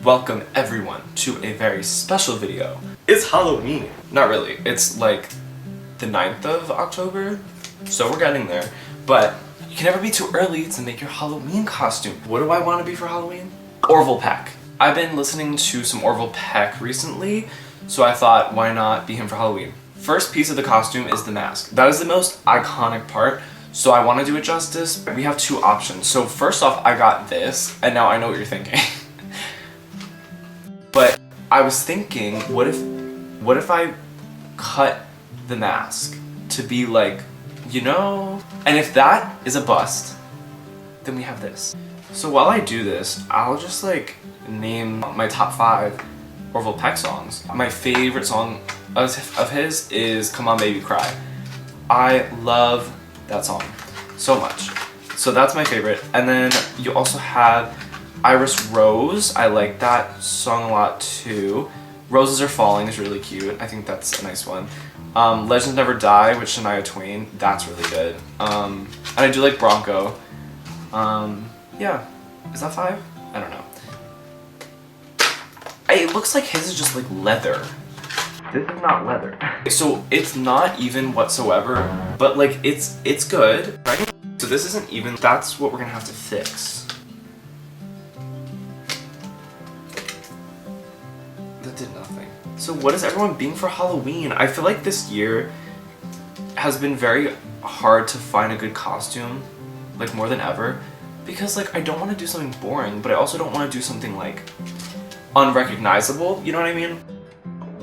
welcome everyone to a very special video. It's Halloween. Not really, it's like the 9th of October, so we're getting there. But you can never be too early to make your Halloween costume. What do I want to be for Halloween? Orville Peck. I've been listening to some Orville Peck recently, so I thought, why not be him for Halloween? First piece of the costume is the mask. That is the most iconic part, so I want to do it justice. We have two options. So first off, I got this, and now I know what you're thinking. But I was thinking, what if I cut the mask to be like, you know? And if that is a bust, then we have this. So while I do this, I'll just like name my top 5 Orville Peck songs. My favorite song of his is Come On Baby Cry. I love that song so much. So that's my favorite. And then you also have Iris Rose. I like that song a lot too. Roses Are Falling is really cute. I think that's a nice one. Legends Never Die with Shania Twain. That's really good. And I do like Bronco. Yeah. Is that 5? I don't know. It looks like his is just like leather. This is not leather. So it's not even whatsoever, but like it's good, right? So this isn't even. That's what we're gonna have to fix. That did nothing. So what is everyone being for Halloween? I feel like this year has been very hard to find a good costume, like more than ever, because like I don't want to do something boring, but I also don't want to do something like unrecognizable, you know what I mean?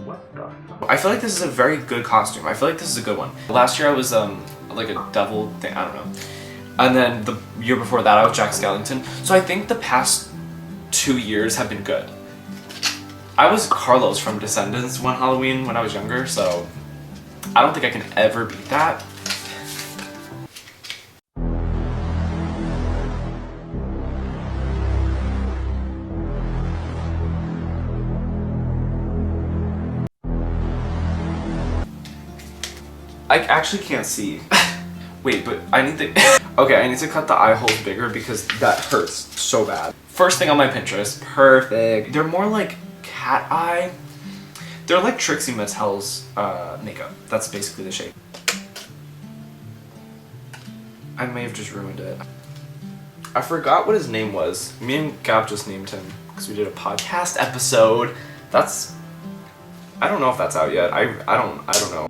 What the fuck? I feel like this is a very good costume. I feel like this is a good one. Last year I was like a devil thing, I don't know. And then the year before that I was Jack Skellington. So I think the past 2 years have been good. I was Carlos from Descendants one Halloween when I was younger, so I don't think I can ever beat that. I actually can't see. Wait, but I need to... Okay, I need to cut the eye holes bigger because that hurts so bad. First thing on my Pinterest. Perfect. They're more like cat eye. They're like Trixie Mattel's makeup. That's basically the shape. I may have just ruined it. I forgot what his name was. Me and Gab just named him because we did a podcast episode. That's... I don't know if that's out yet. I don't know.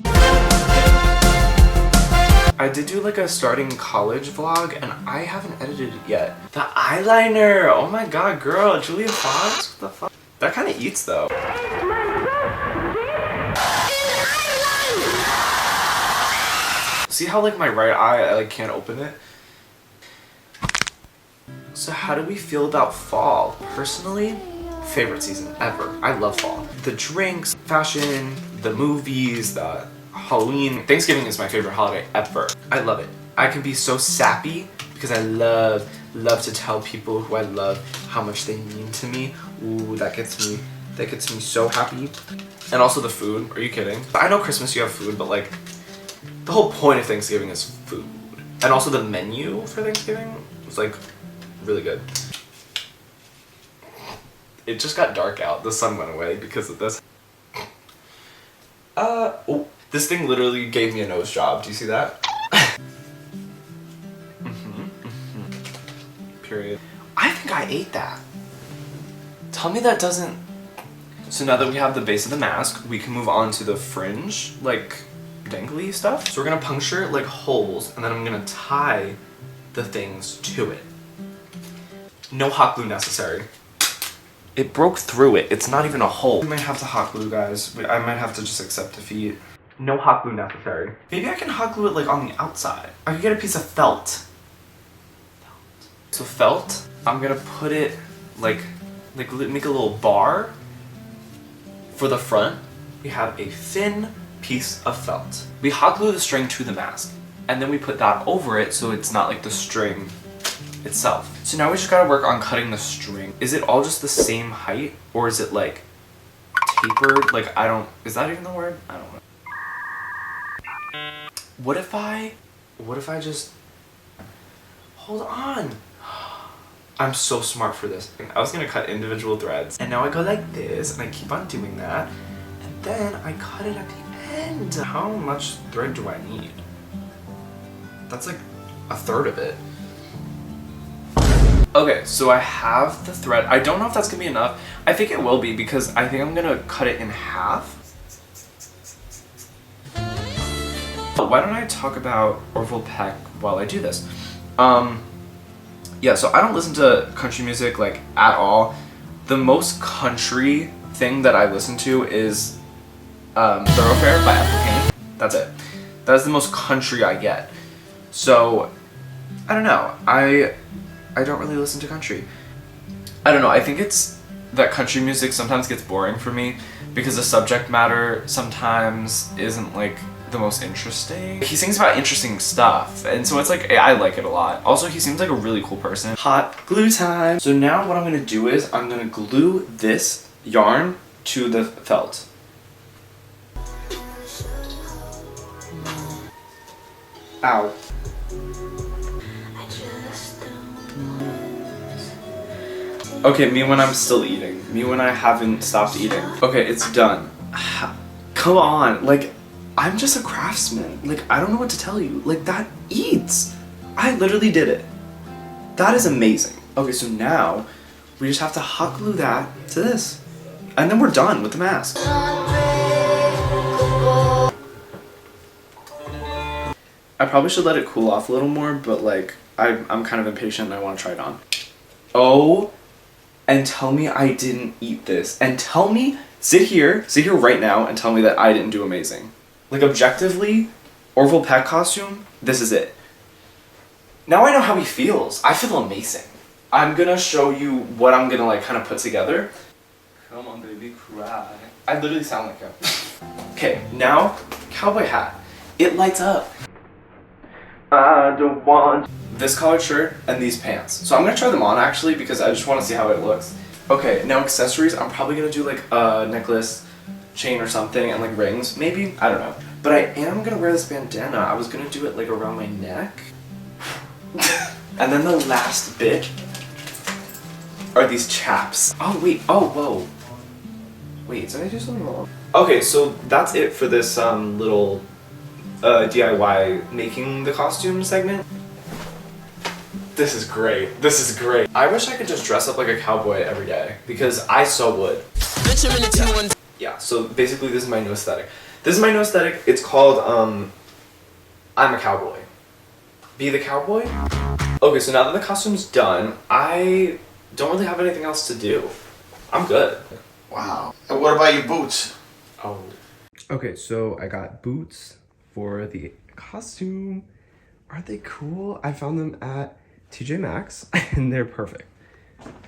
I did do like a starting college vlog and I haven't edited it yet. The eyeliner! Oh my god, girl, Julia Fox? What the fuck? That kind of eats though. See how like my right eye, I like can't open it? So how do we feel about fall? Personally, favorite season ever. I love fall. The drinks, fashion, the movies, the Halloween. Thanksgiving is my favorite holiday ever. I love it. I can be so sappy because I love to tell people who I love how much they mean to me. Ooh, that gets me so happy. And also the food. Are you kidding? I know Christmas you have food, but like the whole point of Thanksgiving is food. And also the menu for Thanksgiving was like really good. It just got dark out. The sun went away because of this. Oh. This thing literally gave me a nose job. Do you see that? Period. I think I ate that. Tell me that doesn't... So now that we have the base of the mask, we can move on to the fringe, like dangly stuff. So we're gonna puncture like holes, and then I'm gonna tie the things to it. No hot glue necessary. It broke through it. It's not even a hole. I might have to hot glue, guys. I might have to just accept defeat. No hot glue necessary. Maybe I can hot glue it like on the outside. I could get a piece of felt. So felt, I'm gonna put it like make a little bar for the front. We have a thin piece of felt. We hot glue the string to the mask, and then we put that over it so it's not like the string itself. So now we just gotta work on cutting the string. Is it all just the same height, or is it like tapered? Like is that even the word? I don't know. What if I just, hold on. I'm so smart for this. I was gonna cut individual threads. And now I go like this, and I keep on doing that. And then I cut it at the end. How much thread do I need? That's like a third of it. Okay, so I have the thread. I don't know if that's gonna be enough. I think it will be because I think I'm gonna cut it in half. Why don't I talk about Orville Peck while I do this? Yeah, so I don't listen to country music like at all. The most country thing that I listen to is Thoroughfare by Ethel Cain. That's it. That's the most country I get. So, I don't know. I don't really listen to country. I don't know, I think it's that country music sometimes gets boring for me because the subject matter sometimes isn't like the most interesting. He sings about interesting stuff, and so it's like, I like it a lot. Also, he seems like a really cool person. Hot glue time! So now what I'm gonna do is I'm gonna glue this yarn to the felt. Ow. Okay, me when I'm still eating. Me when I haven't stopped eating. Okay, it's done. Come on, like, I'm just a craftsman. Like, I don't know what to tell you. Like, that eats. I literally did it. That is amazing. Okay, so now we just have to hot glue that to this. And then we're done with the mask. I probably should let it cool off a little more, but like, I'm kind of impatient and I want to try it on. Oh, and tell me I didn't eat this. And tell me, sit here right now and tell me that I didn't do amazing. Like, objectively, Orville Peck costume, this is it. Now I know how he feels. I feel amazing. I'm gonna show you what I'm gonna like kind of put together. Come on, baby, cry. I literally sound like him. Okay, now, cowboy hat. It lights up. I don't want this collared shirt and these pants. So I'm gonna try them on actually because I just want to see how it looks. Okay, now accessories. I'm probably gonna do like a necklace, chain or something, and like rings, maybe? I don't know. But I am gonna wear this bandana. I was gonna do it like around my neck. And then the last bit are these chaps. Oh wait, oh whoa. Wait, did I do something wrong? Okay, so that's it for this little DIY making the costume segment. This is great. This is great. I wish I could just dress up like a cowboy every day because I so would. Yeah, so basically this is my new aesthetic. This is my new aesthetic. It's called, I'm a cowboy. Be the cowboy? Okay, so now that the costume's done, I don't really have anything else to do. I'm good. Wow. And what about your boots? Oh. Okay, so I got boots for the costume. Aren't they cool? I found them at TJ Maxx and they're perfect.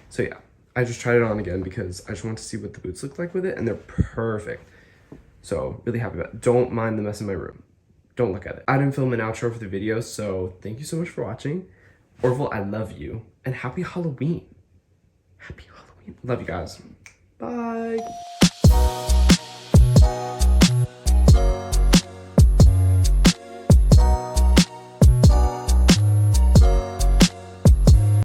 So yeah, I just tried it on again because I just want to see what the boots look like with it, and they're perfect. So really happy about it. Don't mind the mess in my room. Don't look at it. I didn't film an outro for the video, so thank you so much for watching. Orville, I love you, and happy Halloween. Happy Halloween. Love you guys. Bye.